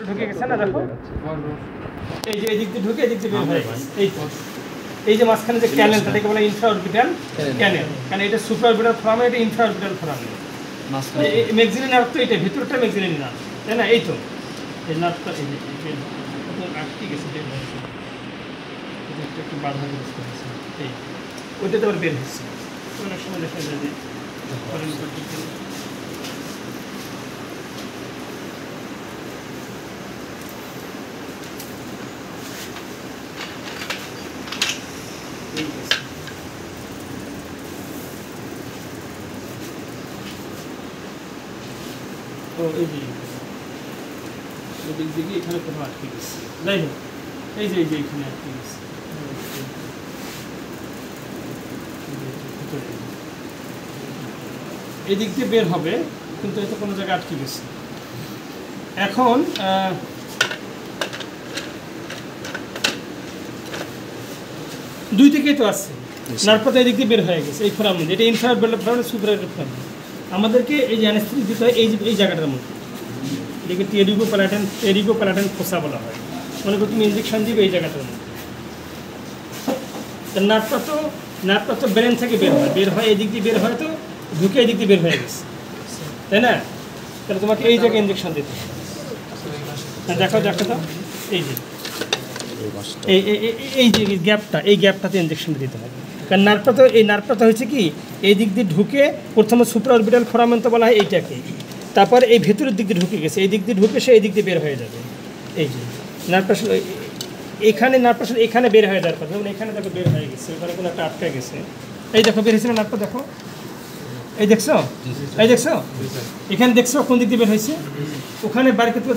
ঢুকে গেছে না দেখো এই যে এই দিক দিয়ে ঢুকে এই দিক দিয়ে বের হয়ে গেছে এই যে মাঝখানে যে ক্যানেল তাকে বলে ইন্ট্রাঅরবিটাল ক্যানেল কারণ এটা সুপ্রাঅরবিটাল ফোরাম এটা ইন্ট্রাঅরবিটাল ফোরাম ম্যাক্সিলিন নার্ভ তো এটা ভিতরটা ম্যাক্সিলিন নার্ভ তাই না এই তো এই নার্ভটা এই যে আটকে গেছে একটু বাধা বুঝতে পারছি এই ওইটা তো আবার বের হচ্ছে অনেক সময় দেখা যায় যে এই যে এদিক দিকে এখানে কোথাও আটকে গেছে যাই হোক এই যে এখানে আটকে গেছে এই দিক দিয়ে বের হবে কিন্তু এত কোনো জায়গায় আটকে গেছে এখন দুই দিকেই তো আছে নার্ভটা এই দিক দিয়ে বের হয়ে গেছে এই ফোরাম মধ্যে এটা ইনফ্রাঅরবিটাল ফোরাম সুপ্রাঅরবিটাল ফোরাম আমাদেরকে এই যে অ্যানেস্থেসিস দিতে হয় এই জায়গাটার মধ্যে এটাকে টেরিগো প্যালাটাইন ফোসা বলা হয় মনে করো তুমি ইনজেকশন দিবে এই জায়গাটার মধ্যে নার্ভটা তো ব্রেন থেকে বের হয় এই দিক দিয়ে বের হয় তো ঢুকে এই দিক দিয়ে বের হয়ে গেছে তাই না তাহলে তোমাকে এই জায়গায় ইনজেকশন দিতে হবে দেখো তো এই যে এই যে গ্যাপটাতে ইনজেকশন দিতে হবে কারণ নার্ভটা হচ্ছে কি এই দিক দিয়ে ঢুকে প্রথমে সুপ্রাঅরবিটাল ফোরামেন তো বলা হয় এইটাকে তারপর এই ভেতরের দিক দিয়ে ঢুকে গেছে এই দিক দিয়ে ঢুকে সে এই দিক দিয়ে বের হয়ে যাবে এই যে নার্ভটা এখানে বের হয়ে যাওয়ার কথা যেমন এখানে দেখো বের হয়ে গেছে ওখানে কোনো একটা আটকে গেছে এই দেখো বের হয়েছে না নার্ভটা দেখো এই দেখছো এখানে দেখছো কোন দিক দিয়ে বের হয়েছে ওখানে বাড়ি